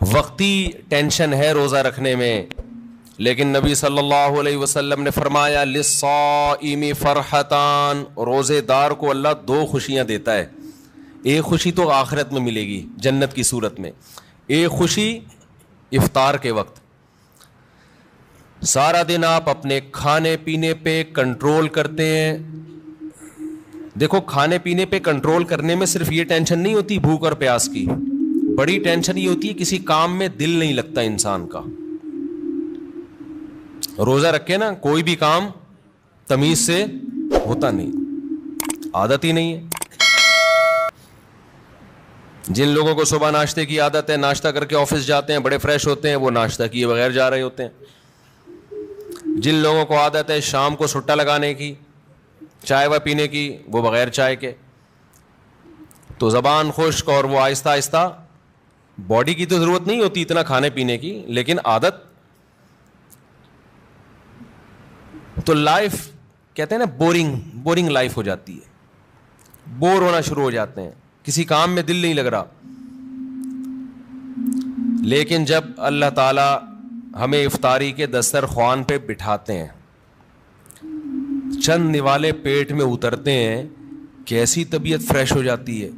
وقتی ٹینشن ہے روزہ رکھنے میں، لیکن نبی صلی اللہ علیہ وسلم نے فرمایا للصائم فرحتان، روزے دار کو اللہ دو خوشیاں دیتا ہے. ایک خوشی تو آخرت میں ملے گی جنت کی صورت میں، ایک خوشی افطار کے وقت. سارا دن آپ اپنے کھانے پینے پہ کنٹرول کرتے ہیں. دیکھو کھانے پینے پہ کنٹرول کرنے میں صرف یہ ٹینشن نہیں ہوتی بھوک اور پیاس کی، بڑی ٹینشن یہ ہوتی ہے کسی کام میں دل نہیں لگتا انسان کا. روزہ رکھے نا کوئی بھی کام تمیز سے ہوتا نہیں، عادت ہی نہیں ہے. جن لوگوں کو صبح ناشتے کی عادت ہے، ناشتہ کر کے آفس جاتے ہیں، بڑے فریش ہوتے ہیں، وہ ناشتہ کیے بغیر جا رہے ہوتے ہیں. جن لوگوں کو عادت ہے شام کو سٹا لگانے کی، چائے و پینے کی، وہ بغیر چائے کے. تو زبان خشک اور وہ آہستہ آہستہ، باڈی کی تو ضرورت نہیں ہوتی اتنا کھانے پینے کی، لیکن عادت. تو لائف کہتے ہیں نا بورنگ لائف ہو جاتی ہے، بور ہونا شروع ہو جاتے ہیں، کسی کام میں دل نہیں لگ رہا. لیکن جب اللہ تعالی ہمیں افطاری کے دسترخوان پہ بٹھاتے ہیں، چند نوالے پیٹ میں اترتے ہیں، کیسی طبیعت فریش ہو جاتی ہے.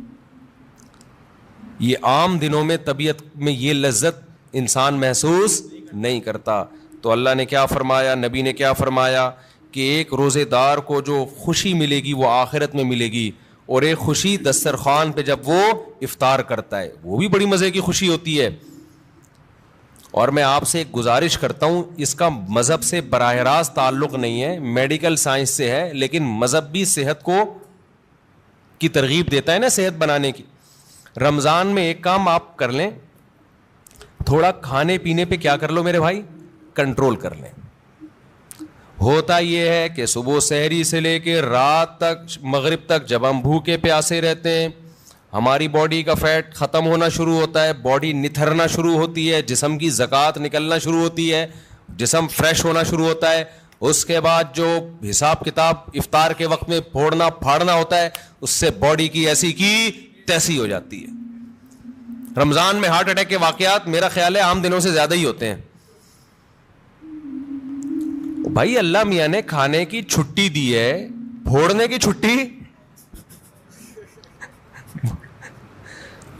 یہ عام دنوں میں طبیعت میں یہ لذت انسان محسوس نہیں کرتا. تو اللہ نے کیا فرمایا، نبی نے کیا فرمایا کہ ایک روزے دار کو جو خوشی ملے گی وہ آخرت میں ملے گی، اور ایک خوشی دسترخوان پہ جب وہ افطار کرتا ہے وہ بھی بڑی مزے کی خوشی ہوتی ہے. اور میں آپ سے ایک گزارش کرتا ہوں، اس کا مذہب سے براہ راست تعلق نہیں ہے، میڈیکل سائنس سے ہے، لیکن مذہب بھی صحت کو کی ترغیب دیتا ہے نا صحت بنانے کی. رمضان میں ایک کام آپ کر لیں، تھوڑا کھانے پینے پہ کیا کر لو میرے بھائی، کنٹرول کر لیں. ہوتا یہ ہے کہ صبح سحری سے لے کے رات تک مغرب تک جب ہم بھوکے پیاسے رہتے ہیں، ہماری باڈی کا فیٹ ختم ہونا شروع ہوتا ہے، باڈی نتھرنا شروع ہوتی ہے، جسم کی زکوٰۃ نکلنا شروع ہوتی ہے، جسم فریش ہونا شروع ہوتا ہے. اس کے بعد جو حساب کتاب افطار کے وقت میں پھوڑنا پھاڑنا ہوتا ہے، اس سے باڈی کی ایسی کی تیسی ہو جاتی ہے. رمضان میں ہارٹ اٹیک کے واقعات میرا خیال ہے عام دنوں سے زیادہ ہی ہوتے ہیں. بھائی اللہ میاں نے کھانے کی چھٹی دی ہے، پھوڑنے کی چھٹی،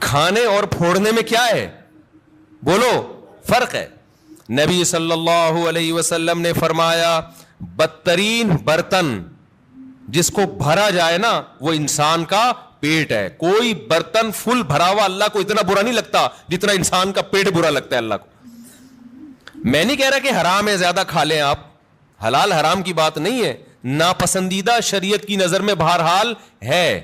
کھانے اور پھوڑنے میں کیا ہے بولو، فرق ہے. نبی صلی اللہ علیہ وسلم نے فرمایا بدترین برتن جس کو بھرا جائے نا وہ انسان کا پیٹ ہے. کوئی برتن فل بھرا ہوا اللہ کو اتنا برا نہیں لگتا جتنا انسان کا پیٹ برا لگتا ہے اللہ کو. میں نہیں کہہ رہا کہ حرام ہے زیادہ کھا لیں آپ، حلال حرام کی بات نہیں ہے، ناپسندیدہ شریعت کی نظر میں بہرحال ہے،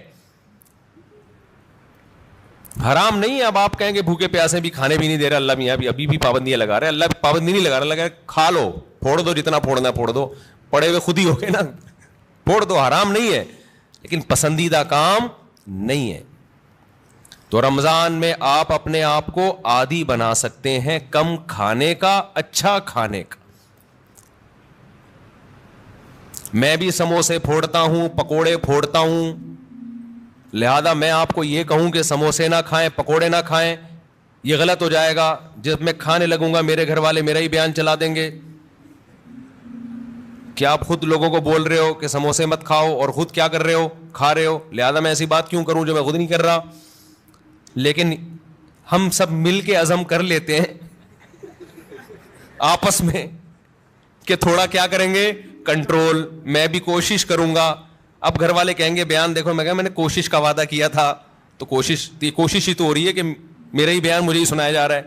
حرام نہیں ہے. اب آپ کہیں گے بھوکے پیاسے بھی کھانے بھی نہیں دے رہے اللہ میاں، ابھی بھی پابندیاں لگا رہے. اللہ پابندی نہیں لگا رہا، لگا کھا لو، پھوڑ دو، جتنا پھوڑنا پھوڑ دو، پڑے ہوئے خود ہی ہو گئے نا، پھوڑ دو. حرام نہیں ہے لیکن پسندیدہ کام نہیں ہے. تو رمضان میں آپ اپنے آپ کو عادی بنا سکتے ہیں کم کھانے کا، اچھا کھانے کا. میں بھی سموسے پھوڑتا ہوں، پکوڑے پھوڑتا ہوں، لہذا میں آپ کو یہ کہوں کہ سموسے نہ کھائیں، پکوڑے نہ کھائیں، یہ غلط ہو جائے گا. جب میں کھانے لگوں گا میرے گھر والے میرا ہی بیان چلا دیں گے. کیا آپ خود لوگوں کو بول رہے ہو کہ سموسے مت کھاؤ اور خود کیا کر رہے ہو، کھا رہے ہو، لہذا میں ایسی بات کیوں کروں جو میں خود نہیں کر رہا. لیکن ہم سب مل کے عزم کر لیتے ہیں آپس میں کہ تھوڑا کیا کریں گے، کنٹرول. میں بھی کوشش کروں گا. اب گھر والے کہیں گے بیان دیکھو، میں کہا میں نے کوشش کا وعدہ کیا تھا، تو کوشش ہی تو ہو رہی ہے کہ میرا ہی بیان مجھے ہی سنایا جا رہا ہے.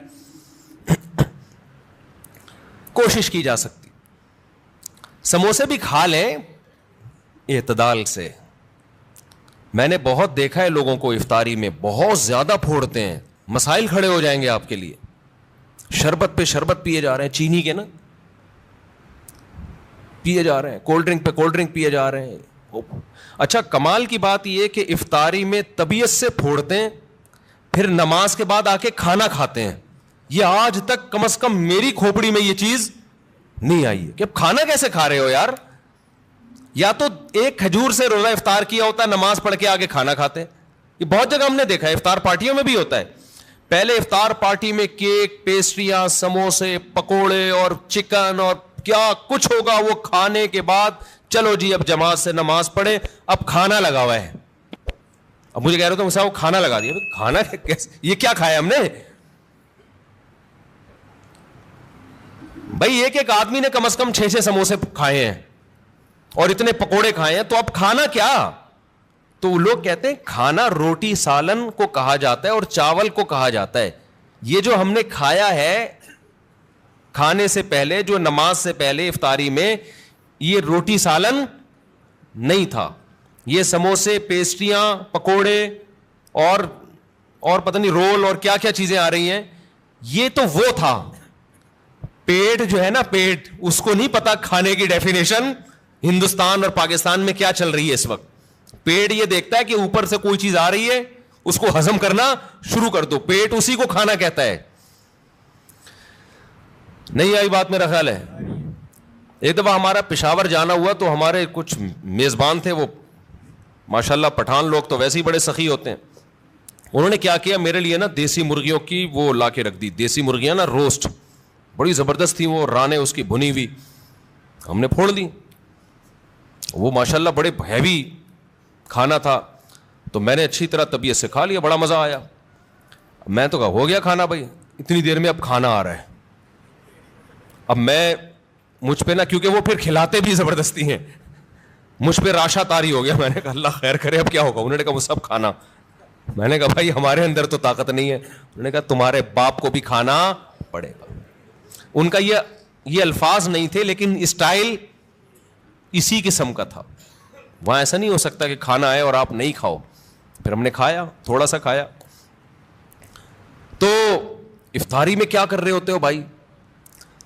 کوشش کی جا سکتی. سموسے بھی کھا لیں اعتدال سے. میں نے بہت دیکھا ہے لوگوں کو افطاری میں بہت زیادہ پھوڑتے ہیں، مسائل کھڑے ہو جائیں گے آپ کے لیے. شربت پہ شربت پیے جا رہے ہیں، چینی کے نا پیے جا رہے ہیں، کولڈ ڈرنک پہ کولڈ ڈرنک پیے جا رہے ہیں. اچھا کمال کی بات یہ کہ افطاری میں طبیعت سے پھوڑتے ہیں، پھر نماز کے بعد آ کے کھانا کھاتے ہیں. یہ آج تک کم از کم میری کھوپڑی میں یہ چیز نہیں آئی ہے کہ اب کھانا کیسے کھا رہے ہو یار. یا تو ایک کھجور سے روزہ افطار کیا ہوتا ہے، نماز پڑھ کے آگے کھانا کھاتے ہیں. یہ بہت جگہ ہم نے دیکھا ہے، افطار پارٹیوں میں بھی ہوتا ہے. پہلے افطار پارٹی میں کیک, پیسٹریاں, سموسے, پکوڑے اور چکن اور کیا کچھ ہوگا, وہ کھانے کے بعد چلو جی اب جماعت سے نماز پڑھے, اب کھانا لگا ہوا ہے. اب مجھے کہہ رہے تھے وہ کھانا لگا دیا. کھانا یہ کیا کھایا ہم نے بھائی؟ ایک آدمی نے کم از کم 6 سموسے کھائے ہیں اور اتنے پکوڑے کھائے ہیں, تو اب کھانا کیا؟ تو وہ لوگ کہتے ہیں کھانا روٹی سالن کو کہا جاتا ہے اور چاول کو کہا جاتا ہے. یہ جو ہم نے کھایا ہے کھانے سے پہلے, جو نماز سے پہلے افطاری میں, یہ روٹی سالن نہیں تھا. یہ سموسے, پیسٹریاں, پکوڑے اور پتہ نہیں رول اور کیا کیا چیزیں آ رہی ہیں, یہ تو وہ تھا. پیٹ جو ہے نا, پیٹ, اس کو نہیں پتا کھانے کی ڈیفینیشن ہندوستان اور پاکستان میں کیا چل رہی ہے اس وقت. پیٹ یہ دیکھتا ہے کہ اوپر سے کوئی چیز آ رہی ہے, اس کو ہضم کرنا شروع کر دو. پیٹ اسی کو کھانا کہتا ہے. نہیں آئی بات میرا خیال ہے. ایک دفعہ ہمارا پشاور جانا ہوا تو ہمارے کچھ میزبان تھے, وہ ماشاءاللہ پٹھان لوگ تو ویسے ہی بڑے سخی ہوتے ہیں. انہوں نے کیا کیا, میرے لیے نا دیسی مرغیوں کی وہ لا کے رکھ دی. دیسی مرغیاں نا روسٹ, بڑی زبردست تھی وہ, رانیں اس کی بھنی ہوئی. ہم نے پھوڑ دی. وہ ماشاءاللہ بڑے ہیوی کھانا تھا, تو میں نے اچھی طرح طبیعت سے کھا لیا, بڑا مزہ آیا. میں تو کہا ہو گیا کھانا بھائی, اتنی دیر میں اب کھانا آ رہا ہے. اب مجھ پہ نا, کیونکہ وہ پھر کھلاتے بھی زبردستی ہیں, مجھ پہ راشا تاری ہو گیا. میں نے کہا اللہ خیر کرے, اب کیا ہوگا. انہوں نے کہا وہ سب کھانا. میں نے کہا بھائی ہمارے اندر تو طاقت نہیں ہے. انہوں نے کہا تمہارے باپ کو بھی کھانا پڑے گا. ان کا یہ الفاظ نہیں تھے, لیکن اسٹائل اسی قسم کا تھا. وہاں ایسا نہیں ہو سکتا کہ کھانا آئے اور آپ نہیں کھاؤ. پھر ہم نے کھایا, تھوڑا سا کھایا. تو افطاری میں کیا کر رہے ہوتے ہو بھائی؟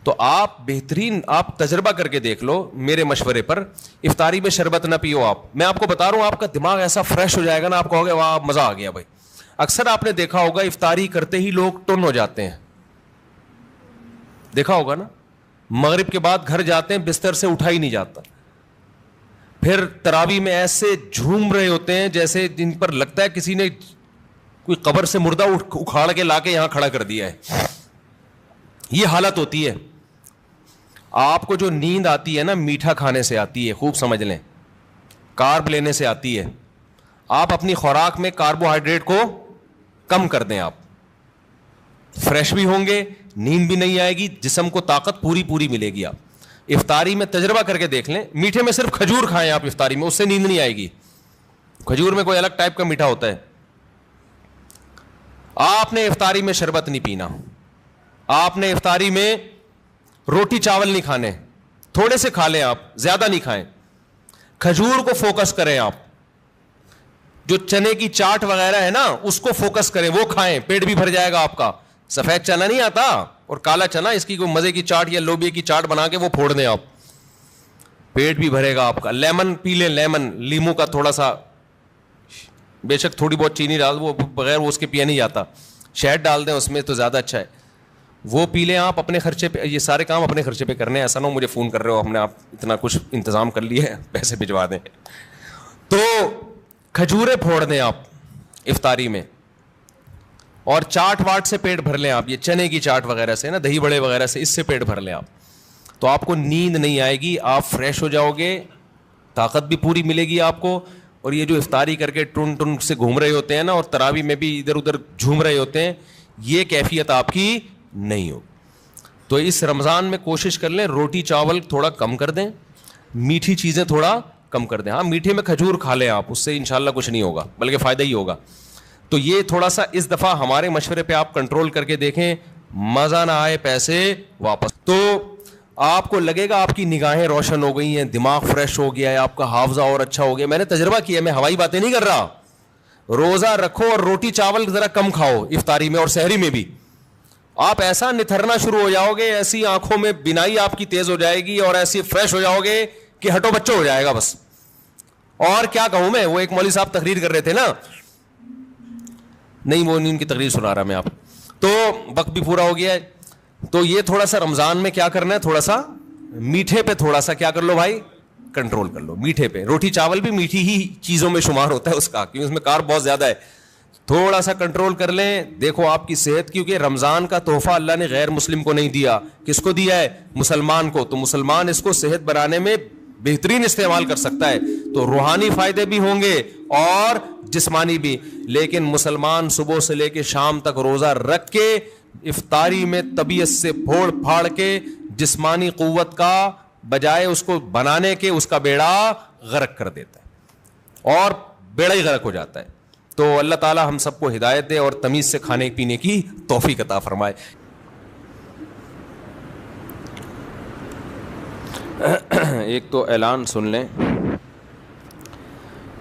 تو آپ بہترین, آپ تجربہ کر کے دیکھ لو میرے مشورے پر. افطاری میں شربت نہ پیو آپ. میں آپ کو بتا رہا ہوں, آپ کا دماغ ایسا فریش ہو جائے گا نا, آپ کہو گے واہ مزہ آ گیا بھائی. اکثر آپ نے دیکھا ہوگا افطاری کرتے ہی لوگ ٹن ہو جاتے ہیں, دیکھا ہوگا نا. مغرب کے بعد گھر جاتے ہیں, بستر سے اٹھا ہی نہیں جاتا. پھر تراویح میں ایسے جھوم رہے ہوتے ہیں جیسے جن پر لگتا ہے کسی نے کوئی قبر سے مردہ اکھاڑ کے لا کے یہاں کھڑا کر دیا ہے. یہ حالت ہوتی ہے. آپ کو جو نیند آتی ہے نا, میٹھا کھانے سے آتی ہے, خوب سمجھ لیں, کارب لینے سے آتی ہے. آپ اپنی خوراک میں کاربوہائیڈریٹ کو کم کر دیں, آپ فریش بھی ہوں گے, نیند بھی نہیں آئے گی, جسم کو طاقت پوری ملے گی. آپ افطاری میں تجربہ کر کے دیکھ لیں, میٹھے میں صرف کھجور کھائیں آپ افطاری میں, اس سے نیند نہیں آئے گی. کھجور میں کوئی الگ ٹائپ کا میٹھا ہوتا ہے. آپ نے افطاری میں شربت نہیں پینا, آپ نے افطاری میں روٹی چاول نہیں کھانے, تھوڑے سے کھا لیں آپ, زیادہ نہیں کھائیں. کھجور کو فوکس کریں آپ, جو چنے کی چاٹ وغیرہ ہے نا اس کو فوکس کریں, وہ کھائیں, پیٹ بھی بھر جائے گا آپ کا. سفید چنا نہیں آتا اور کالا چنا, اس کی کوئی مزے کی چاٹ یا لوبیا کی چاٹ بنا کے وہ پھوڑ دیں آپ, پیٹ بھی بھرے گا آپ کا. لیمن پی لیں, لیمن, لیمو کا تھوڑا سا, بے شک تھوڑی بہت چینی ڈال, وہ بغیر وہ اس کے پیا نہیں جاتا, شہد ڈال دیں اس میں تو زیادہ اچھا ہے, وہ پی لیں آپ اپنے خرچے پہ. یہ سارے کام اپنے خرچے پہ کرنے ہیں, ایسا نہ ہو مجھے فون کر رہے ہو ہم نے آپ اتنا کچھ انتظام کر لیا ہے پیسے بھجوا دیں. تو کھجوریں پھوڑ دیں آپ افطاری میں, اور چاٹ واٹ سے پیٹ بھر لیں آپ, یہ چنے کی چاٹ وغیرہ سے نا, دہی بڑے وغیرہ سے, اس سے پیٹ بھر لیں آپ, تو آپ کو نیند نہیں آئے گی, آپ فریش ہو جاؤ گے, طاقت بھی پوری ملے گی آپ کو. اور یہ جو افطاری کر کے ٹن سے گھوم رہے ہوتے ہیں نا, اور تراویح میں بھی ادھر ادھر جھوم رہے ہوتے ہیں, یہ کیفیت آپ کی نہیں ہو. تو اس رمضان میں کوشش کر لیں روٹی چاول تھوڑا کم کر دیں, میٹھی چیزیں تھوڑا کم کر دیں. ہاں میٹھے میں کھجور کھا لیں آپ, اس سے انشاءاللہ کچھ نہیں ہوگا بلکہ فائدہ ہی ہوگا. تو یہ تھوڑا سا اس دفعہ ہمارے مشورے پہ آپ کنٹرول کر کے دیکھیں, مزہ نہ آئے پیسے واپس. تو آپ کو لگے گا آپ کی نگاہیں روشن ہو گئی ہیں, دماغ فریش ہو گیا ہے, آپ کا حافظہ اور اچھا ہو گیا. میں نے تجربہ کیا, میں ہوائی باتیں نہیں کر رہا. روزہ رکھو اور روٹی چاول ذرا کم کھاؤ افطاری میں اور سحری میں بھی, آپ ایسا نتھرنا شروع ہو جاؤ گے, ایسی آنکھوں میں بینائی آپ کی تیز ہو جائے گی اور ایسی فریش ہو جاؤ گے کہ ہٹو بچوں ہو جائے گا بس. اور کیا کہوں میں, وہ ایک مولوی صاحب تقریر کر رہے تھے نا, نہیں وہ نہیں ان کی تقریر سنا رہا میں آپ, تو وقت بھی پورا ہو گیا ہے. تو یہ تھوڑا سا رمضان میں کیا کرنا ہے, تھوڑا سا میٹھے پہ تھوڑا سا کیا کر لو بھائی, کنٹرول کر لو. میٹھے پہ, روٹی چاول بھی میٹھی ہی چیزوں میں شمار ہوتا ہے اس کا, کیونکہ اس میں کارب بہت زیادہ ہے. تھوڑا سا کنٹرول کر لیں. دیکھو آپ کی صحت, کیونکہ رمضان کا تحفہ اللہ نے غیر مسلم کو نہیں دیا, کس کو دیا ہے؟ مسلمان کو. تو مسلمان اس کو صحت بنانے میں بہترین استعمال کر سکتا ہے, تو روحانی فائدے بھی ہوں گے اور جسمانی بھی. لیکن مسلمان صبح سے لے کے شام تک روزہ رکھ کے افطاری میں طبیعت سے پھوڑ پھاڑ کے جسمانی قوت کا بجائے اس کو بنانے کے اس کا بیڑا غرق کر دیتا ہے اور بیڑا ہی غرق ہو جاتا ہے. تو اللہ تعالی ہم سب کو ہدایت دے اور تمیز سے کھانے پینے کی توفیق عطا فرمائے. ایک تو اعلان سن لیں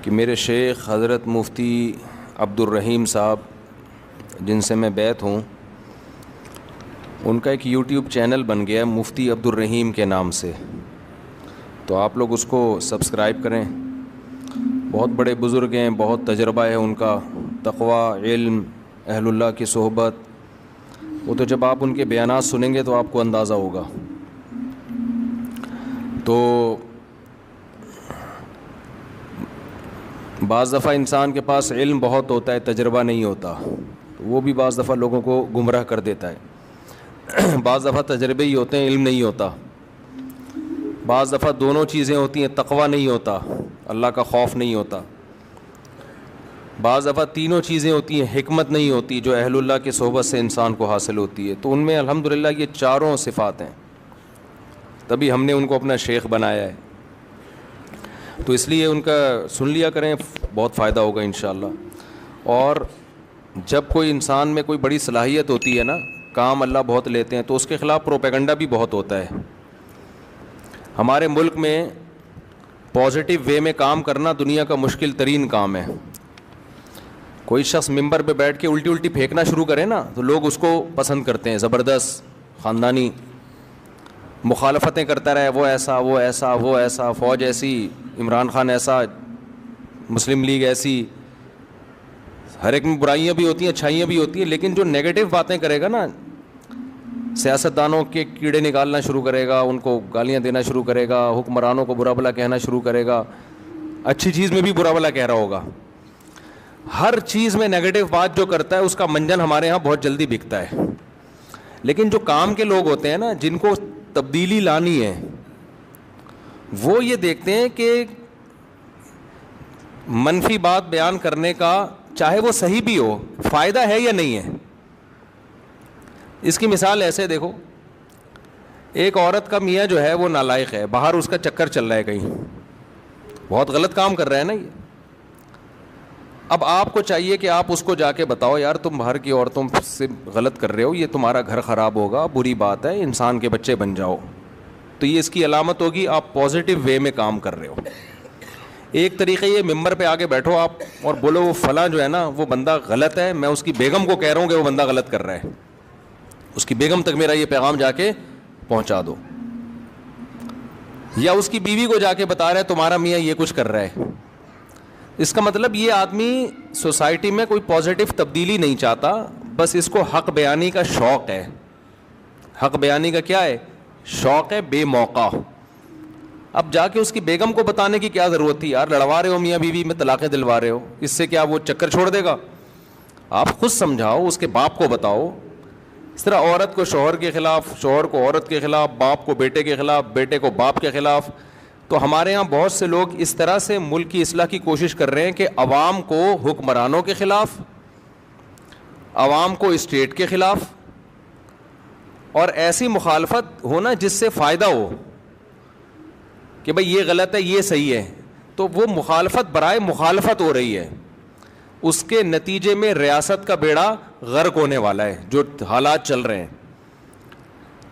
کہ میرے شیخ حضرت مفتی عبد الرحیم صاحب جن سے میں بیعت ہوں, ان کا ایک یوٹیوب چینل بن گیا ہے مفتی عبد الرحیم کے نام سے, تو آپ لوگ اس کو سبسکرائب کریں. بہت بڑے بزرگ ہیں, بہت تجربہ ہے ان کا, تقوی, علم, اہل اللہ کی صحبت. وہ تو جب آپ ان کے بیانات سنیں گے تو آپ کو اندازہ ہوگا. تو بعض دفعہ انسان کے پاس علم بہت ہوتا ہے, تجربہ نہیں ہوتا, وہ بھی بعض دفعہ لوگوں کو گمراہ کر دیتا ہے. بعض دفعہ تجربے ہی ہوتے ہیں, علم نہیں ہوتا. بعض دفعہ دونوں چیزیں ہوتی ہیں, تقوی نہیں ہوتا, اللہ کا خوف نہیں ہوتا. بعض دفعہ تینوں چیزیں ہوتی ہیں, حکمت نہیں ہوتی جو اہل اللہ کی صحبت سے انسان کو حاصل ہوتی ہے. تو ان میں الحمدللہ یہ چاروں صفات ہیں, تبھی ہم نے ان کو اپنا شیخ بنایا ہے. تو اس لیے ان کا سن لیا کریں, بہت فائدہ ہوگا انشاءاللہ. اور جب کوئی انسان میں کوئی بڑی صلاحیت ہوتی ہے نا, کام اللہ بہت لیتے ہیں, تو اس کے خلاف پروپیگنڈا بھی بہت ہوتا ہے. ہمارے ملک میں پازیٹیو وے میں کام کرنا دنیا کا مشکل ترین کام ہے. کوئی شخص ممبر پہ بیٹھ کے الٹی پھینکنا شروع کرے نا, تو لوگ اس کو پسند کرتے ہیں, زبردست خاندانی مخالفتیں کرتا رہے, وہ ایسا وہ ایسا وہ ایسا, فوج ایسی, عمران خان ایسا, مسلم لیگ ایسی. ہر ایک میں برائیاں بھی ہوتی ہیں, اچھائیاں بھی ہوتی ہیں, لیکن جو نیگیٹو باتیں کرے گا نا, سیاستدانوں کے کیڑے نکالنا شروع کرے گا, ان کو گالیاں دینا شروع کرے گا, حکمرانوں کو برا بھلا کہنا شروع کرے گا, اچھی چیز میں بھی برا بھلا کہہ رہا ہوگا. ہر چیز میں نیگیٹو بات جو کرتا ہے اس کا منجن ہمارے ہاں بہت جلدی بکتا ہے. لیکن جو کام کے لوگ ہوتے ہیں نا, جن کو تبدیلی لانی ہے, وہ یہ دیکھتے ہیں کہ منفی بات بیان کرنے کا, چاہے وہ صحیح بھی ہو, فائدہ ہے یا نہیں ہے. اس کی مثال ایسے دیکھو, ایک عورت کا میاں جو ہے وہ نالائق ہے, باہر اس کا چکر چل رہا ہے کہیں, بہت غلط کام کر رہا ہے نا یہ. اب آپ کو چاہیے کہ آپ اس کو جا کے بتاؤ, یار تم باہر کی عورتوں سے غلط کر رہے ہو, یہ تمہارا گھر خراب ہوگا, بری بات ہے, انسان کے بچے بن جاؤ. تو یہ اس کی علامت ہوگی آپ پازیٹیو وے میں کام کر رہے ہو. ایک طریقے یہ ممبر پہ آگے بیٹھو آپ اور بولو وہ فلاں جو ہے نا وہ بندہ غلط ہے, میں اس کی بیگم کو کہہ رہا ہوں کہ وہ بندہ غلط کر رہا ہے, اس کی بیگم تک میرا یہ پیغام جا کے پہنچا دو. یا اس کی بیوی کو جا کے بتا رہا ہے تمہارا میاں یہ کچھ کر رہا ہے. اس کا مطلب یہ آدمی سوسائٹی میں کوئی پازیٹیو تبدیلی نہیں چاہتا, بس اس کو حق بیانی کا شوق ہے. حق بیانی کا کیا ہے؟ شوق ہے بے موقع. اب جا کے اس کی بیگم کو بتانے کی کیا ضرورت تھی, یار لڑوا رہے ہو میاں بیوی میں, طلاقیں دلوا رہے ہو, اس سے کیا وہ چکر چھوڑ دے گا؟ آپ خود سمجھاؤ, اس کے باپ کو بتاؤ. اس طرح عورت کو شوہر کے خلاف, شوہر کو عورت کے خلاف, باپ کو بیٹے کے خلاف, بیٹے کو باپ کے خلاف. تو ہمارے ہاں بہت سے لوگ اس طرح سے ملک کی اصلاح کی کوشش کر رہے ہیں کہ عوام کو حکمرانوں کے خلاف, عوام کو اسٹیٹ کے خلاف, اور ایسی مخالفت ہونا جس سے فائدہ ہو کہ بھئی یہ غلط ہے یہ صحیح ہے. تو وہ مخالفت برائے مخالفت ہو رہی ہے, اس کے نتیجے میں ریاست کا بیڑا غرق ہونے والا ہے جو حالات چل رہے ہیں.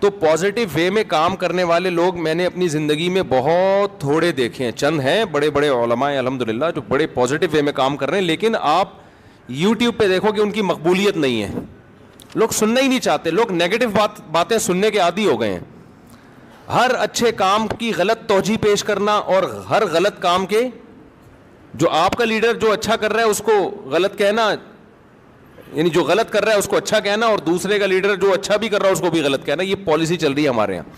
تو پازیٹیو وے میں کام کرنے والے لوگ میں نے اپنی زندگی میں بہت تھوڑے دیکھے ہیں. چند ہیں بڑے بڑے علماء الحمدللہ جو بڑے پازیٹیو وے میں کام کر رہے ہیں, لیکن آپ یوٹیوب پہ دیکھو کہ ان کی مقبولیت نہیں ہے, لوگ سننا ہی نہیں چاہتے, لوگ نیگیٹو باتیں سننے کے عادی ہو گئے ہیں. ہر اچھے کام کی غلط توجیہ پیش کرنا, اور ہر غلط کام کے جو آپ کا لیڈر جو اچھا کر رہا ہے اس کو غلط کہنا, یعنی جو غلط کر رہا ہے اس کو اچھا کہنا, اور دوسرے کا لیڈر جو اچھا بھی کر رہا ہے اس کو بھی غلط کہنا. یہ پالیسی چل رہی ہے ہمارے یہاں.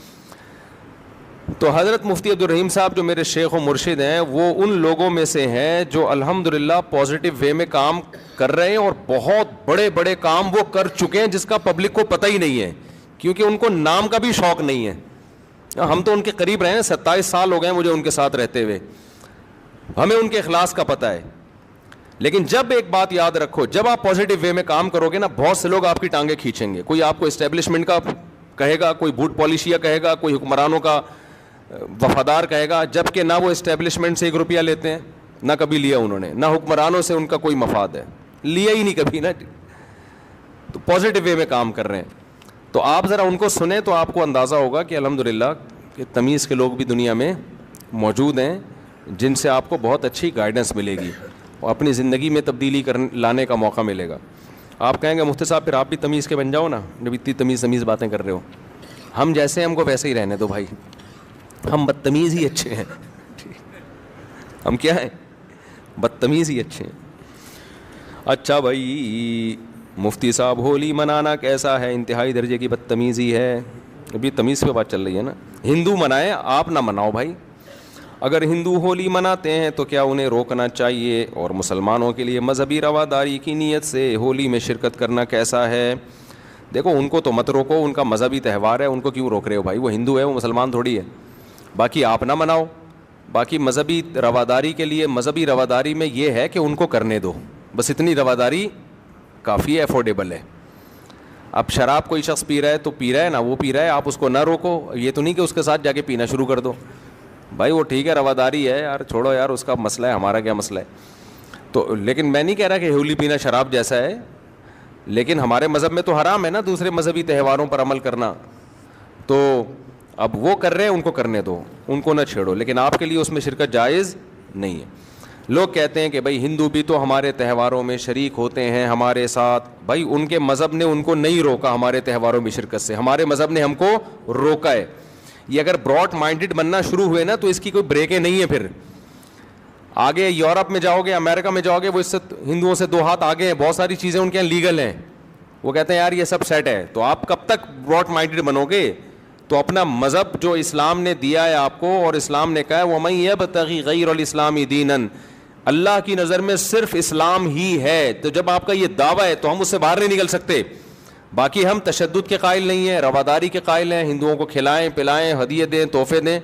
تو حضرت مفتی عبدالرحیم صاحب جو میرے شیخ و مرشد ہیں وہ ان لوگوں میں سے ہیں جو الحمدللہ پازیٹیو وے میں کام کر رہے ہیں, اور بہت بڑے بڑے کام وہ کر چکے ہیں جس کا پبلک کو پتہ ہی نہیں ہے, کیونکہ ان کو نام کا بھی شوق نہیں ہے. ہم تو ان کے قریب رہے ہیں, 27 سال ہو گئے مجھے ان کے ساتھ رہتے ہوئے, ہمیں ان کے اخلاص کا پتہ ہے. لیکن جب ایک بات یاد رکھو, جب آپ پازیٹیو وے میں کام کرو گے نا, بہت سے لوگ آپ کی ٹانگیں کھینچیں گے. کوئی آپ کو اسٹیبلشمنٹ کا کہے گا, کوئی بوٹ پالیشیا کہے گا, کوئی حکمرانوں کا وفادار کہے گا, جبکہ نہ وہ اسٹیبلشمنٹ سے 1 روپیہ لیتے ہیں, نہ کبھی لیا انہوں نے, نہ حکمرانوں سے ان کا کوئی مفاد ہے, لیا ہی نہیں کبھی نا. تو پازیٹیو وے میں کام کر رہے ہیں. تو آپ ذرا ان کو سنیں تو آپ کو اندازہ ہوگا کہ الحمدللہ کہ تمیز کے لوگ بھی دنیا میں موجود ہیں جن سے آپ کو بہت اچھی گائیڈنس ملے گی اور اپنی زندگی میں تبدیلی لانے کا موقع ملے گا. آپ کہیں گے مفتی صاحب پھر آپ بھی تمیز کے بن جاؤ نا, جب اتنی تمیز باتیں کر رہے ہو. ہم جیسے ہیں ہم کو ویسے ہی رہنے دو بھائی, ہم بدتمیز ہی اچھے ہیں. ہم کیا ہیں؟ بدتمیز ہی اچھے ہیں. اچھا بھائی مفتی صاحب ہولی منانا کیسا ہے؟ انتہائی درجے کی بدتمیزی ہے. ابھی تمیز پہ بات چل رہی ہے نا. ہندو منائیں, آپ نہ مناؤ بھائی. اگر ہندو ہولی مناتے ہیں تو کیا انہیں روکنا چاہیے؟ اور مسلمانوں کے لیے مذہبی رواداری کی نیت سے ہولی میں شرکت کرنا کیسا ہے؟ دیکھو ان کو تو مت روکو, ان کا مذہبی تہوار ہے, ان کو کیوں روک رہے ہو بھائی؟ وہ ہندو ہے, وہ مسلمان تھوڑی ہے. باقی آپ نہ مناؤ. باقی مذہبی رواداری کے لیے, مذہبی رواداری میں یہ ہے کہ ان کو کرنے دو, بس اتنی رواداری کافی ہے, افورڈیبل ہے. اب شراب کوئی شخص پی رہا ہے تو پی رہا ہے نا, وہ پی رہا ہے, آپ اس کو نہ روکو. یہ تو نہیں کہ اس کے ساتھ جا کے پینا شروع کر دو. بھائی وہ ٹھیک ہے رواداری ہے یار, چھوڑو یار, اس کا مسئلہ ہے, ہمارا کیا مسئلہ ہے. تو لیکن میں نہیں کہہ رہا کہ ہولی پینا شراب جیسا ہے, لیکن ہمارے مذہب میں تو حرام ہے نا دوسرے مذہبی تہواروں پر عمل کرنا. تو اب وہ کر رہے ہیں, ان کو کرنے دو, ان کو نہ چھیڑو, لیکن آپ کے لیے اس میں شرکت جائز نہیں ہے. لوگ کہتے ہیں کہ بھائی ہندو بھی تو ہمارے تہواروں میں شریک ہوتے ہیں ہمارے ساتھ. بھائی ان کے مذہب نے ان کو نہیں روکا ہمارے تہواروں میں شرکت سے, ہمارے مذہب نے ہم کو روکا ہے. یہ اگر براڈ مائنڈڈ بننا شروع ہوئے نا تو اس کی کوئی بریکیں نہیں ہے. پھر آگے یورپ میں جاؤ گے, امریکہ میں جاؤ گے, وہ اس سے ہندوؤں سے 2 ہاتھ آگے ہیں, بہت ساری چیزیں ان کے یہاں لیگل ہیں. وہ کہتے ہیں یار یہ سب سیٹ ہے. تو آپ کب تک براڈ مائنڈڈ بنو گے؟ تو اپنا مذہب جو اسلام نے دیا ہے آپ کو, اور اسلام نے کہا ہے وَمَن يَبْتَغِ غَيْرَ الْإِسْلَامِ دِينًا, اللہ کی نظر میں صرف اسلام ہی ہے. تو جب آپ کا یہ دعویٰ ہے تو ہم اس سے باہر نہیں نکل سکتے. باقی ہم تشدد کے قائل نہیں ہیں, رواداری کے قائل ہیں. ہندوؤں کو کھلائیں پلائیں, ہدیے دیں, تحفے دیں.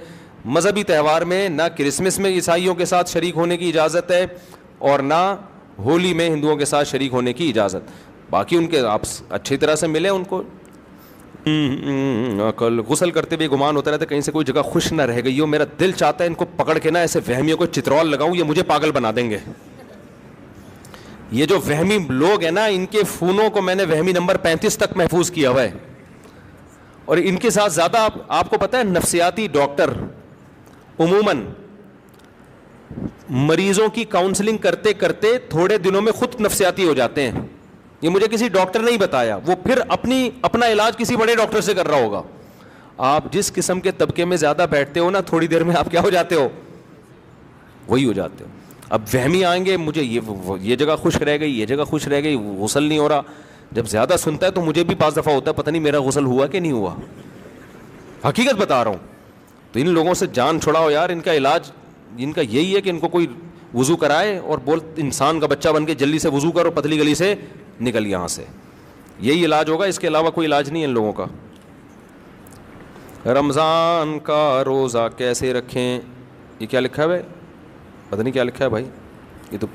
مذہبی تہوار میں نہ کرسمس میں عیسائیوں کے ساتھ شریک ہونے کی اجازت ہے, اور نہ ہولی میں ہندوؤں کے ساتھ شریک ہونے کی اجازت. باقی ان کے آپ اچھی طرح سے ملیں ان کو. کل غسل کرتے ہوئے گمان ہوتا رہتا ہے کہیں سے کوئی جگہ خوش نہ رہ گئی ہو. میرا دل چاہتا ہے ان کو پکڑ کے نا ایسے وہمیوں کو چترول لگاؤں, یہ مجھے پاگل بنا دیں گے. یہ جو وہمی لوگ ہیں نا, ان کے فونوں کو میں نے وہمی نمبر 35 تک محفوظ کیا ہوا ہے. اور ان کے ساتھ زیادہ آپ کو پتہ ہے نفسیاتی ڈاکٹر عموماً مریضوں کی کاؤنسلنگ کرتے کرتے تھوڑے دنوں میں خود نفسیاتی ہو جاتے ہیں. یہ مجھے کسی ڈاکٹر نے ہی بتایا, وہ پھر اپنا علاج کسی بڑے ڈاکٹر سے کر رہا ہوگا. آپ جس قسم کے طبقے میں زیادہ بیٹھتے ہو نا, تھوڑی دیر میں آپ کیا ہو جاتے ہو, وہی ہو جاتے ہو. اب وہمی آئیں گے, مجھے یہ جگہ خوش رہ گئی, یہ جگہ خوش رہ گئی, غسل نہیں ہو رہا. جب زیادہ سنتا ہے تو مجھے بھی 5 دفعہ ہوتا ہے پتہ نہیں میرا غسل ہوا کہ نہیں ہوا. حقیقت بتا رہا ہوں. تو ان لوگوں سے جان چھڑاؤ یار. ان کا علاج ان کا یہی ہے کہ ان کو کوئی وضو کرائے اور بول انسان کا بچہ بن کے جلدی سے وضو کرو, پتلی گلی سے نکل یہاں سے. یہی علاج ہوگا, اس کے علاوہ کوئی علاج نہیں ہے ان لوگوں کا. رمضان کا روزہ کیسے رکھیں؟ یہ کیا لکھا ہے بھائی؟ پتہ نہیں کیا لکھا ہے بھائی. یہ تو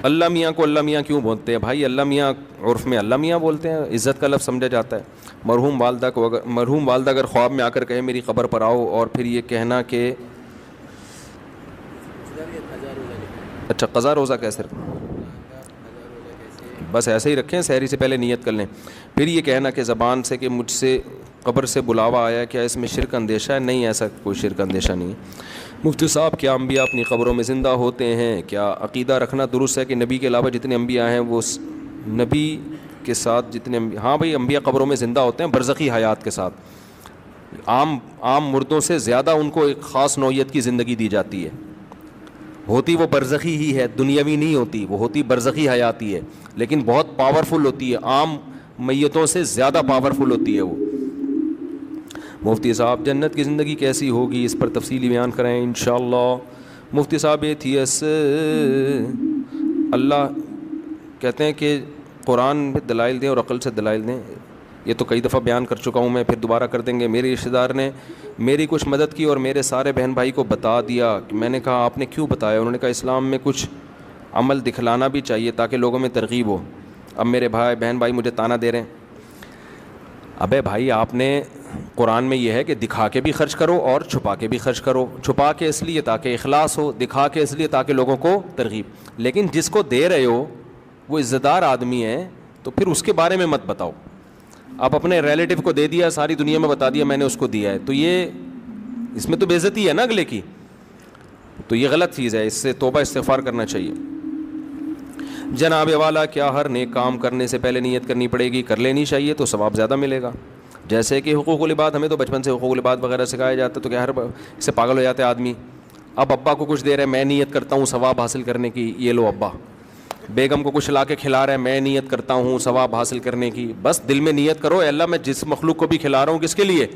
اللہ میاں کو اللہ میاں کیوں بولتے ہیں بھائی؟ اللہ میاں عرف میں اللہ میاں بولتے ہیں, عزت کا لفظ سمجھا جاتا ہے. مرحوم والدہ اگر خواب میں آ کر کہے میری قبر پر آؤ, اور پھر یہ کہنا کہ اچھا قضا روزہ کیسے بس ایسے ہی رکھیں, سحری سے پہلے نیت کر لیں. پھر یہ کہنا کہ زبان سے کہ مجھ سے قبر سے بلاوا آیا, کیا اس میں شرک اندیشہ ہے؟ نہیں, ایسا کوئی شرک اندیشہ نہیں ہے. مفتی صاحب کیا انبیاء اپنی قبروں میں زندہ ہوتے ہیں؟ کیا عقیدہ رکھنا درست ہے کہ نبی کے علاوہ جتنے انبیاء ہیں وہ نبی کے ساتھ جتنے ہاں بھائی انبیاء قبروں میں زندہ ہوتے ہیں برزخی حیات کے ساتھ. عام مردوں سے زیادہ ان کو ایک خاص نوعیت کی زندگی دی جاتی ہے. ہوتی وہ برزخی ہی ہے, دنیاوی نہیں ہوتی, وہ ہوتی برزخی حیاتی ہے, لیکن بہت پاورفل ہوتی ہے, عام میتوں سے زیادہ پاورفل ہوتی ہے وہ. مفتی صاحب جنت کی زندگی کیسی ہوگی، اس پر تفصیلی بیان کریں انشاءاللہ۔ مفتی صاحب ایتھیس، اللہ کہتے ہیں کہ قرآن میں دلائل دیں اور عقل سے دلائل دیں، یہ تو کئی دفعہ بیان کر چکا ہوں میں، پھر دوبارہ کر دیں گے۔ میرے رشتہ دار نے میری کچھ مدد کی اور میرے سارے بہن بھائی کو بتا دیا۔ میں نے کہا آپ نے کیوں بتایا؟ انہوں نے کہا اسلام میں کچھ عمل دکھلانا بھی چاہیے تاکہ لوگوں میں ترغیب ہو۔ اب میرے بہن بھائی مجھے تانا دے رہے ہیں، ابے بھائی آپ نے قرآن میں یہ ہے کہ دکھا کے بھی خرچ کرو اور چھپا کے بھی خرچ کرو، چھپا کے اس لیے تاکہ اخلاص ہو، دکھا کے اس لیے تاکہ لوگوں کو ترغیب، لیکن جس کو دے رہے ہو وہ عزت دار آدمی ہے تو پھر اس کے بارے میں مت بتاؤ۔ آپ اپنے ریلیٹیو کو دے دیا، ساری دنیا میں بتا دیا میں نے اس کو دیا ہے، تو یہ اس میں تو بے عزتی ہے نا اگلے کی، تو یہ غلط چیز ہے، اس سے توبہ استغفار کرنا چاہیے۔ جناب والا کیا ہر نیک کام کرنے سے پہلے نیت کرنی پڑے گی؟ کر لینی چاہیے تو ثواب زیادہ ملے گا۔ جیسے کہ حقوق العباد، ہمیں تو بچپن سے حقوق العباد وغیرہ سکھایا جاتا ہے، تو کیا ہر اس سے پاگل ہو جاتے ہیں آدمی؟ اب ابا کو کچھ دے رہے ہیں، میں نیت کرتا ہوں ثواب حاصل کرنے کی، یہ لو ابا۔ بیگم کو کچھ لا کے کھلا رہا ہے، میں نیت کرتا ہوں ثواب حاصل کرنے کی، بس دل میں نیت کرو اے اللہ میں جس مخلوق کو بھی کھلا رہا ہوں کس کے لیے؟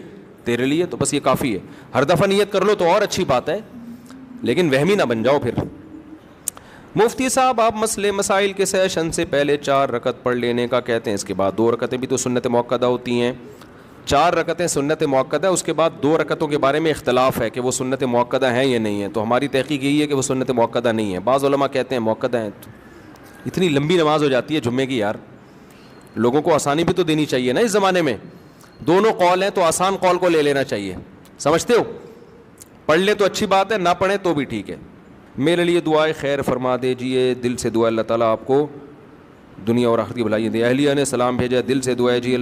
تیرے لیے، تو بس یہ کافی ہے۔ ہر دفعہ نیت کر لو تو اور اچھی بات ہے، لیکن وہمی نہ بن جاؤ پھر۔ مفتی صاحب آپ مسائل کے سیشن سے پہلے 4 رکعت پڑھ لینے کا کہتے ہیں، اس کے بعد 2 رکعتیں بھی تو سنت موقدہ ہوتی ہیں۔ 4 رکعتیں سنت موقدہ، اس کے بعد 2 رکعتوں کے بارے میں اختلاف ہے کہ وہ سنت موقدہ ہیں یا نہیں ہیں، تو ہماری تحقیق یہی ہے کہ وہ سنت موقدہ نہیں ہے، بعض علماء کہتے ہیں موقدہ ہیں۔ اتنی لمبی نماز ہو جاتی ہے جمعے کی یار، لوگوں کو آسانی بھی تو دینی چاہیے نا، اس زمانے میں دونوں قول ہیں تو آسان قول کو لے لینا چاہیے، سمجھتے ہو؟ پڑھ لے تو اچھی بات ہے، نہ پڑھیں تو بھی ٹھیک ہے۔ میرے لیے دعائے خیر فرما دیجیے، دل سے دعا اللہ تعالیٰ آپ کو دنیا اور آخرت کی بھلائی دے۔ اہلیہ نے سلام بھیجا، دل سے دعا ہے جی،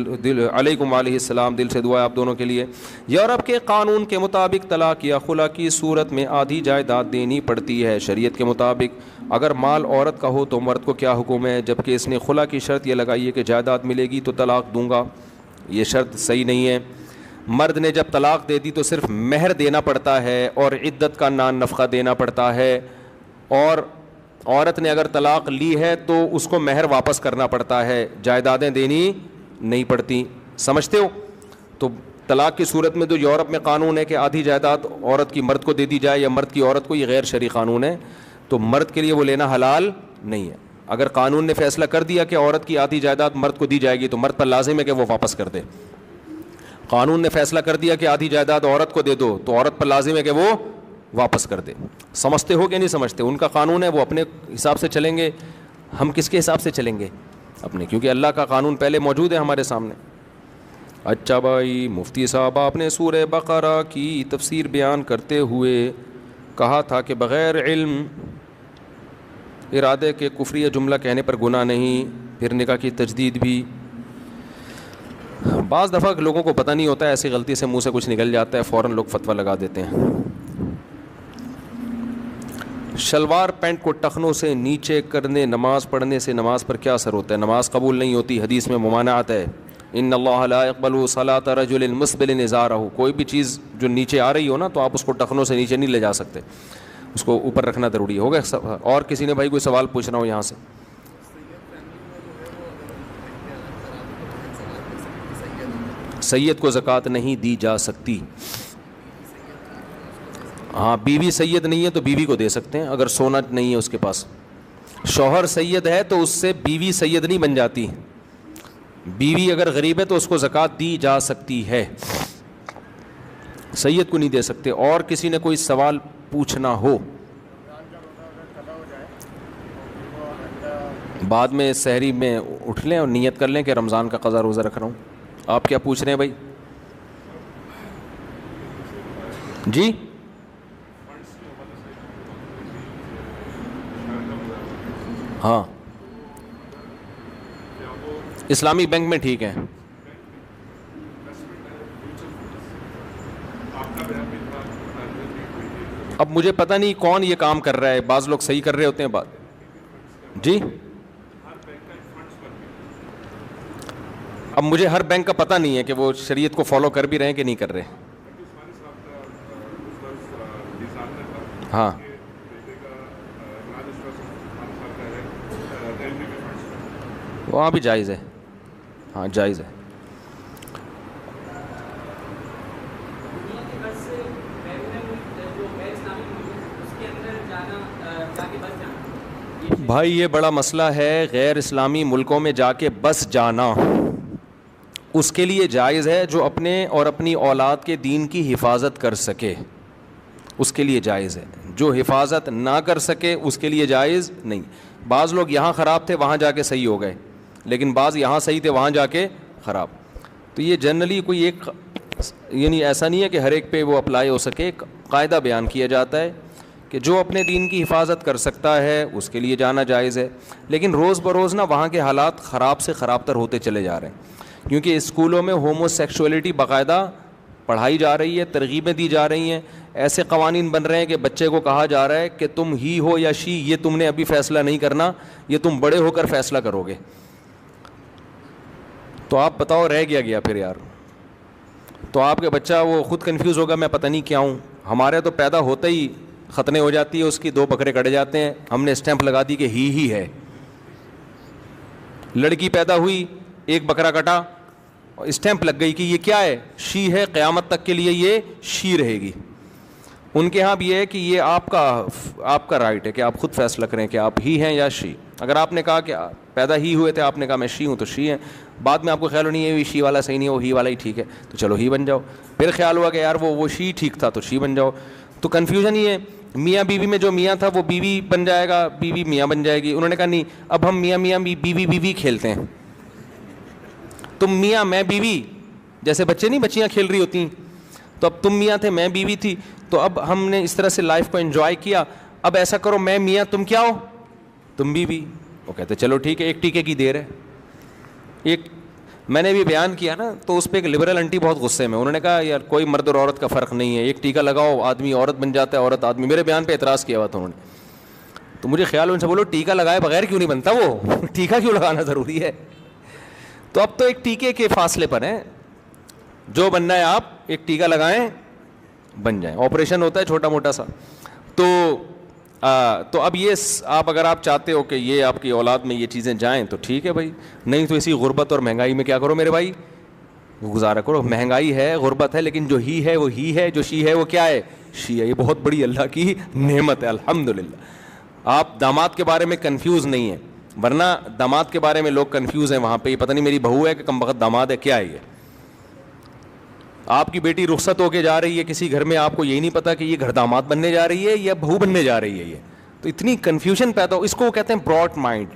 علیکم علیہ السلام، دل سے دعا ہے آپ دونوں کے لیے۔ یورپ کے قانون کے مطابق طلاق یا خلا کی صورت میں آدھی جائیداد دینی پڑتی ہے، شریعت کے مطابق اگر مال عورت کا ہو تو مرد کو کیا حکم ہے؟ جبکہ اس نے خلا کی شرط یہ لگائی ہے کہ جائیداد ملے گی تو طلاق دوں گا، یہ شرط صحیح نہیں ہے۔ مرد نے جب طلاق دے دی تو صرف مہر دینا پڑتا ہے اور عدت کا نان نفقہ دینا پڑتا ہے، اور عورت نے اگر طلاق لی ہے تو اس کو مہر واپس کرنا پڑتا ہے، جائیدادیں دینی نہیں پڑتی، سمجھتے ہو؟ تو طلاق کی صورت میں جو یورپ میں قانون ہے کہ آدھی جائیداد عورت کی مرد کو دے دی جائے یا مرد کی عورت کو، یہ غیر شرعی قانون ہے، تو مرد کے لیے وہ لینا حلال نہیں ہے۔ اگر قانون نے فیصلہ کر دیا کہ عورت کی آدھی جائیداد مرد کو دی جائے گی تو مرد پر لازم ہے کہ وہ واپس کر دے۔ قانون نے فیصلہ کر دیا کہ آدھی جائیداد عورت کو دے دو تو عورت پر لازم ہے کہ وہ واپس کر دے۔ سمجھتے ہو کہ نہیں سمجھتے؟ ان کا قانون ہے، وہ اپنے حساب سے چلیں گے، ہم کس کے حساب سے چلیں گے؟ اپنے، کیونکہ اللہ کا قانون پہلے موجود ہے ہمارے سامنے۔ اچھا بھائی، مفتی صاحب آپ نے سورہ بقرہ کی تفسیر بیان کرتے ہوئے کہا تھا کہ بغیر علم ارادے کے کفری جملہ کہنے پر گناہ نہیں، پھر نکاح کی تجدید بھی۔ بعض دفعہ لوگوں کو پتہ نہیں ہوتا ہے، ایسی غلطی سے منہ سے کچھ نکل جاتا ہے، فوراً لوگ فتویٰ لگا دیتے ہیں۔ شلوار پینٹ کو ٹخنوں سے نیچے کرنے نماز پڑھنے سے نماز پر کیا اثر ہوتا ہے؟ نماز قبول نہیں ہوتی، حدیث میں ممانعت ہے، ان اللہ لا يقبل صلاۃ رجل مسبل ازارہ، کوئی بھی چیز جو نیچے آ رہی ہو نا تو آپ اس کو ٹخنوں سے نیچے نہیں لے جا سکتے، اس کو اوپر رکھنا ضروری ہوگا۔ اور کسی نے بھائی کوئی سوال پوچھنا ہو یہاں سے؟ سید کو زکوٰۃ نہیں دی جا سکتی، ہاں بیوی سید نہیں ہے تو بیوی کو دے سکتے ہیں، اگر سونا نہیں ہے اس کے پاس۔ شوہر سید ہے تو اس سے بیوی سید نہیں بن جاتی، بیوی اگر غریب ہے تو اس کو زکوٰۃ دی جا سکتی ہے، سید کو نہیں دے سکتے۔ اور کسی نے کوئی سوال پوچھنا ہو؟ بعد میں سحری میں اٹھ لیں اور نیت کر لیں کہ رمضان کا قضا روزہ رکھ رہا ہوں۔ آپ کیا پوچھ رہے ہیں بھائی؟ جی ہاں، اسلامی بینک میں ٹھیک ہے۔ اب مجھے پتہ نہیں کون یہ کام کر رہا ہے، بعض لوگ صحیح کر رہے ہوتے ہیں بات۔ جی اب مجھے ہر بینک کا پتہ نہیں ہے کہ وہ شریعت کو فالو کر بھی رہے ہیں کہ نہیں کر رہے۔ ہاں وہاں بھی جائز ہے، ہاں جائز ہے۔ بھائی یہ بڑا مسئلہ ہے، غیر اسلامی ملکوں میں جا کے بس جانا اس کے لیے جائز ہے جو اپنے اور اپنی اولاد کے دین کی حفاظت کر سکے، اس کے لیے جائز ہے. جو حفاظت نہ کر سکے اس کے لیے جائز نہیں. بعض لوگ یہاں خراب تھے وہاں جا کے صحیح ہو گئے، لیکن بعض یہاں صحیح تھے وہاں جا کے خراب. تو یہ جنرلی کوئی ایک یعنی ایسا نہیں ہے کہ ہر ایک پہ وہ اپلائی ہو سکے. قاعدہ بیان کیا جاتا ہے کہ جو اپنے دین کی حفاظت کر سکتا ہے اس کے لیے جانا جائز ہے. لیکن روز بروز نا وہاں کے حالات خراب سے خراب تر ہوتے چلے جا رہے ہیں، کیونکہ اسکولوں میں ہومو سیکشولیٹی باقاعدہ پڑھائی جا رہی ہے، ترغیبیں دی جا رہی ہیں. ایسے قوانین بن رہے ہیں کہ بچے کو کہا جا رہا ہے کہ تم ہی ہو یا شی، یہ تم نے ابھی فیصلہ نہیں کرنا، یہ تم بڑے ہو کر فیصلہ کرو گے. تو آپ بتاؤ رہ گیا پھر یار. تو آپ کے بچہ وہ خود کنفیوز ہوگا میں پتہ نہیں کیا ہوں. ہمارے تو پیدا ہوتے ہی ختنے ہو جاتی ہے اس کی، 2 بکرے کٹ جاتے ہیں، ہم نے اسٹیمپ لگا دی کہ ہی ہے. لڑکی پیدا ہوئی 1 بکرا کٹا، اسٹیمپ لگ گئی کہ یہ کیا ہے، شی ہے، قیامت تک کے لیے یہ شی رہے گی. ان کے ہاں بھی یہ ہے کہ یہ آپ کا رائٹ ہے کہ آپ خود فیصلہ کریں کہ آپ ہی ہیں یا شی. اگر آپ نے کہا کہ پیدا ہی ہوئے تھے، آپ نے کہا میں شی ہوں تو شی ہیں، بعد میں آپ کو خیال ہو نہیں ہے شی والا صحیح نہیں ہے وہ ہی والا ہی ٹھیک ہے تو چلو ہی بن جاؤ. پھر خیال ہوا کہ یار وہ شی ٹھیک تھا تو شی بن جاؤ. تو کنفیوژن ہی ہے. میاں بیوی میں جو میاں تھا وہ بیوی بن جائے گا، بیوی میاں بن جائے گی. انہوں نے کہا نہیں، اب ہم میاں بیوی کھیلتے ہیں. تم میاں میں بیوی، جیسے بچے نہیں بچیاں کھیل رہی ہوتی ہیں، تو اب تم میاں تھے میں بیوی تھی، تو اب ہم نے اس طرح سے لائف کو انجوائے کیا. اب ایسا کرو میں میاں تم کیا ہو، تم بیوی. وہ کہتے چلو ٹھیک ہے، 1 ٹیکے کی دیر ہے. میں نے بھی بیان کیا نا، تو اس پہ ایک لبرل انٹی بہت غصے میں، انہوں نے کہا یار کوئی مرد اور عورت کا فرق نہیں ہے، 1 ٹیکہ لگاؤ آدمی عورت بن جاتا ہے، عورت آدمی. میرے بیان پہ اعتراض کیا ہوا تھا انہوں نے. تو مجھے خیال ان سے بولو ٹیکہ لگائے بغیر کیوں نہیں بنتا، وہ ٹیکہ کیوں لگانا ضروری ہے. تو اب تو 1 ٹیکے کے فاصلے پر ہیں، جو بننا ہے آپ 1 ٹیکہ لگائیں بن جائیں. آپریشن ہوتا ہے چھوٹا موٹا سا. تو اب یہ آپ اگر آپ چاہتے ہو کہ یہ آپ کی اولاد میں یہ چیزیں جائیں تو ٹھیک ہے بھائی، نہیں تو اسی غربت اور مہنگائی میں کیا کرو میرے بھائی، گزارا کرو. مہنگائی ہے، غربت ہے، لیکن جو ہی ہے وہ ہی ہے، جو شی ہے وہ کیا ہے، شی ہے. یہ بہت بڑی اللہ کی نعمت ہے الحمدللہ. آپ داماد کے بارے میں کنفیوز نہیں ہیں، ورنہ داماد کے بارے میں لوگ کنفیوز ہیں وہاں پہ، یہ پتہ نہیں میری بہو ہے کہ کم بخت داماد ہے، کیا ہے یہ. آپ کی بیٹی رخصت ہو کے جا رہی ہے کسی گھر میں، آپ کو یہی نہیں پتا کہ یہ گھر داماد بننے جا رہی ہے یا بہو بننے جا رہی ہے. یہ تو اتنی کنفیوژن پیدا ہو. اس کو کہتے ہیں براڈ مائنڈ.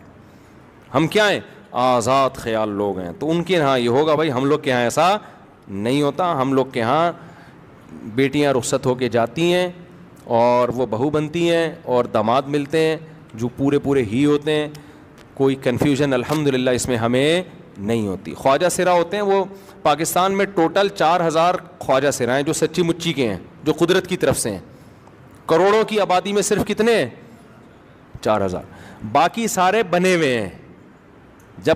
ہم کیا ہیں، آزاد خیال لوگ ہیں. تو ان کے یہاں یہ ہوگا بھائی، ہم لوگ کے یہاں ایسا نہیں ہوتا. ہم لوگ کے یہاں بیٹیاں رخصت ہو کے جاتی ہیں اور وہ بہو بنتی ہیں اور داماد ملتے ہیں جو پورے ہی ہوتے ہیں. کوئی کنفیوژن الحمدللہ اس میں ہمیں نہیں ہوتی. خواجہ سرا ہوتے ہیں، وہ پاکستان میں ٹوٹل 4000 خواجہ سرا ہیں جو سچی مچی کے ہیں، جو قدرت کی طرف سے ہیں. کروڑوں کی آبادی میں صرف کتنے ہیں، 4000. باقی سارے بنے ہوئے ہیں. جب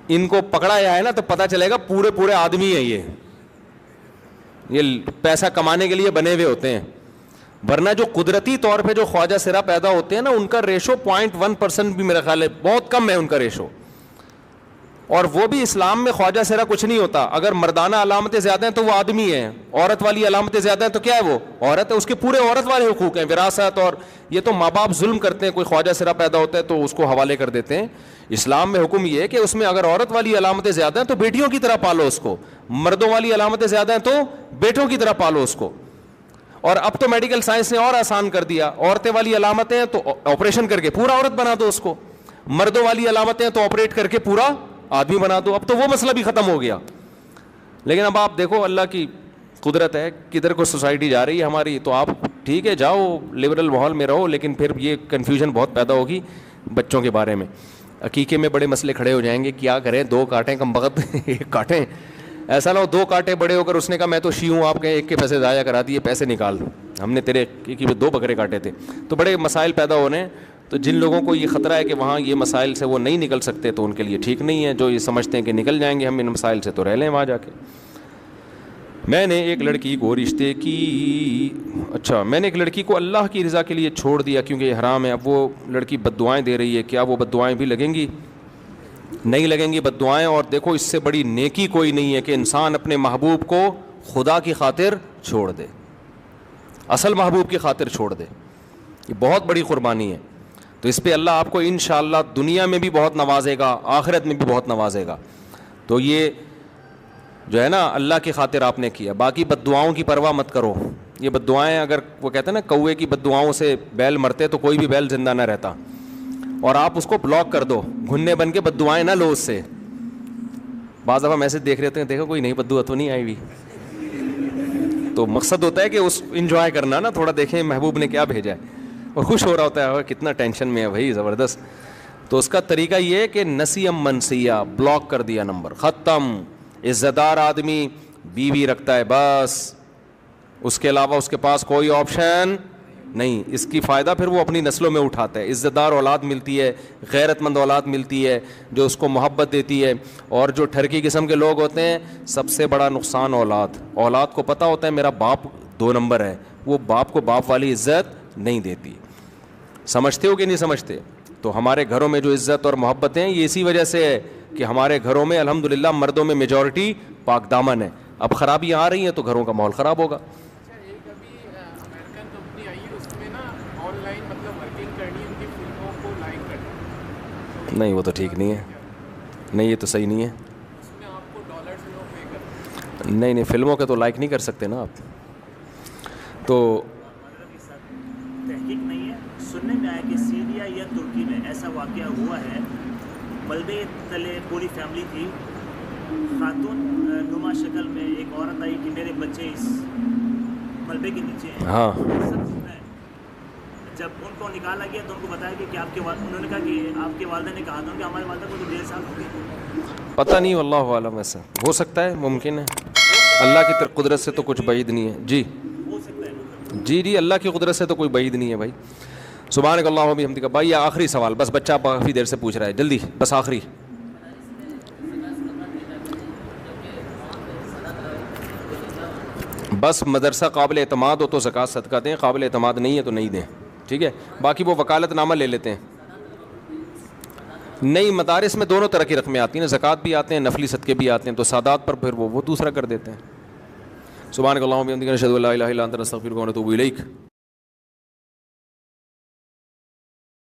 ان کو پکڑا جائے نا تو پتہ چلے گا پورے آدمی ہیں. یہ پیسہ کمانے کے لیے بنے ہوئے ہوتے ہیں. ورنہ جو قدرتی طور پہ جو خواجہ سرا پیدا ہوتے ہیں نا، ان کا ریشو 0.1% بھی میرا خیال ہے بہت کم ہے ان کا ریشو. اور وہ بھی اسلام میں خواجہ سرا کچھ نہیں ہوتا. اگر مردانہ علامتیں زیادہ ہیں تو وہ آدمی ہے، عورت والی علامتیں زیادہ ہیں تو کیا ہے، وہ عورت ہے. اس کے پورے عورت والے حقوق ہیں، وراثت. اور یہ تو ماں باپ ظلم کرتے ہیں، کوئی خواجہ سرا پیدا ہوتا ہے تو اس کو حوالے کر دیتے ہیں. اسلام میں حکم یہ ہے کہ اس میں اگر عورت والی علامتیں زیادہ ہیں تو بیٹیوں کی طرح پالو اس کو، مردوں والی علامتیں زیادہ ہیں تو بیٹوں کی طرح پالو اس کو. اور اب تو میڈیکل سائنس نے اور آسان کر دیا، عورتیں والی علامتیں ہیں تو آپریشن کر کے پورا عورت بنا دو اس کو، مردوں والی علامتیں ہیں تو آپریٹ کر کے پورا آدمی بنا دو. اب تو وہ مسئلہ بھی ختم ہو گیا. لیکن اب آپ دیکھو اللہ کی قدرت ہے کدھر کو سوسائٹی جا رہی ہے ہماری. تو آپ ٹھیک ہے جاؤ لبرل ماحول میں رہو، لیکن پھر یہ کنفیوژن بہت پیدا ہوگی بچوں کے بارے میں. عقیقے میں بڑے مسئلے کھڑے ہو جائیں گے، کیا کریں 2 کاٹیں کم بخت 1 کاٹیں. ایسا نہ ہو 2 کاٹے بڑے ہو کر اس نے کہا میں تو شی ہوں، آپ کہیں 1 کے پیسے ضائع کرا دیے، پیسے نکال، ہم نے تیرے 2 بکرے کاٹے تھے. تو بڑے مسائل پیدا ہو رہے ہیں. تو جن لوگوں کو یہ خطرہ ہے کہ وہاں یہ مسائل سے وہ نہیں نکل سکتے تو ان کے لیے ٹھیک نہیں ہے. جو یہ سمجھتے ہیں کہ نکل جائیں گے ہم ان مسائل سے تو رہ لیں وہاں جا کے. میں نے ایک لڑکی کو اللہ کی رضا کے لیے چھوڑ دیا کیونکہ یہ حرام ہے. اب وہ لڑکی بد دعائیں دے رہی ہے، کیا وہ بد دعائیں بھی لگیں گی؟ نہیں لگیں گی بد دعائیں. اور دیکھو اس سے بڑی نیکی کوئی نہیں ہے کہ انسان اپنے محبوب کو خدا کی خاطر چھوڑ دے، اصل محبوب کی خاطر چھوڑ دے. یہ بہت بڑی قربانی ہے. تو اس پہ اللہ آپ کو انشاءاللہ دنیا میں بھی بہت نوازے گا, آخرت میں بھی بہت نوازے گا. تو یہ جو ہے نا اللہ کی خاطر آپ نے کیا. باقی بد دعاؤں کی پرواہ مت کرو. یہ بد دعائیں, اگر وہ کہتے ہیں نا کوے کی بد دعاؤں سے بیل مرتے تو کوئی بھی بیل زندہ نہ رہتا, اور آپ اس کو بلاک کر دو, گھننے بن کے بد دعائیں نہ لو اس سے. بعض دفعہ میسج دیکھ رہتے ہیں, دیکھو کوئی نئی بد دعا تو نہیں آئی ہوئی. تو مقصد ہوتا ہے کہ اس انجوائے کرنا نا, تھوڑا دیکھیں محبوب نے کیا بھیجا ہے, اور خوش ہو رہا ہوتا ہے کتنا ٹینشن میں ہے بھائی, زبردست. تو اس کا طریقہ یہ ہے کہ نسیم منسیہ, بلاک کر دیا نمبر, ختم. عزت دار آدمی بیوی رکھتا ہے بس, اس کے علاوہ اس کے پاس کوئی آپشن نہیں. اس کی فائدہ پھر وہ اپنی نسلوں میں اٹھاتا ہے. عزت دار اولاد ملتی ہے, غیرت مند اولاد ملتی ہے جو اس کو محبت دیتی ہے. اور جو ٹھرکی قسم کے لوگ ہوتے ہیں, سب سے بڑا نقصان اولاد کو پتہ ہوتا ہے میرا باپ 2 نمبر ہے, وہ باپ کو باپ والی عزت نہیں دیتی. سمجھتے ہو کہ نہیں سمجھتے؟ تو ہمارے گھروں میں جو عزت اور محبت ہیں یہ اسی وجہ سے ہے کہ ہمارے گھروں میں الحمدللہ مردوں میں میجورٹی پاک دامن ہے. اب خرابیاں آ رہی ہیں تو گھروں کا ماحول خراب ہوگا. نہیں وہ تو ٹھیک نہیں ہے, نہیں یہ تو صحیح نہیں ہے. نہیں فلموں کے تو لائک نہیں کر سکتے نا آپ. تو تحقیق نہیں ہے, سننے میں آیا کہ سیریا یا ترکی میں ایسا واقعہ ہوا ہے, ملبے تلے پوری فیملی تھی, خاتون نما شکل میں ایک عورت آئی کہ میرے بچے اس ملبے کے نیچے ہیں. ہاں, جب ان کو نکالا گیا تو ان کو بتایا کہ آپ کے انہوں نے کہا کہ آپ کے والدہ نے کہا تھا کہ ہمارے والدہ کو تو 1.5 سال ہو گئے. پتہ نہیں, واللہ عالم. ایسا ہو سکتا ہے, ممکن ہے. اللہ کی قدرت سے تو کچھ بعید نہیں ہے. جی ہو سکتا ہے, جی اللہ کی قدرت سے تو کوئی بعید نہیں ہے بھائی. سبحانک اللہم و بحمدک. بھائی یہ آخری سوال, بس بچہ کافی دیر سے پوچھ رہا ہے, جلدی بس آخری. بس مدرسہ قابل اعتماد ہو تو زکوٰۃ صدقہ دیں, قابل اعتماد نہیں ہے تو نہیں دیں, ٹھیک ہے. باقی وہ وکالت نامہ لے لیتے ہیں. نہیں, مدارس میں دونوں طرح کی رقمیں آتی ہیں, زکوٰۃ بھی آتے ہیں, نفلی صدقے بھی آتے ہیں, تو سادات پر پھر وہ دوسرا کر دیتے ہیں. سبحانک اللہم و بحمدک, نشہد ان لا الہ الا انت, نستغفرک و نتوب الیک.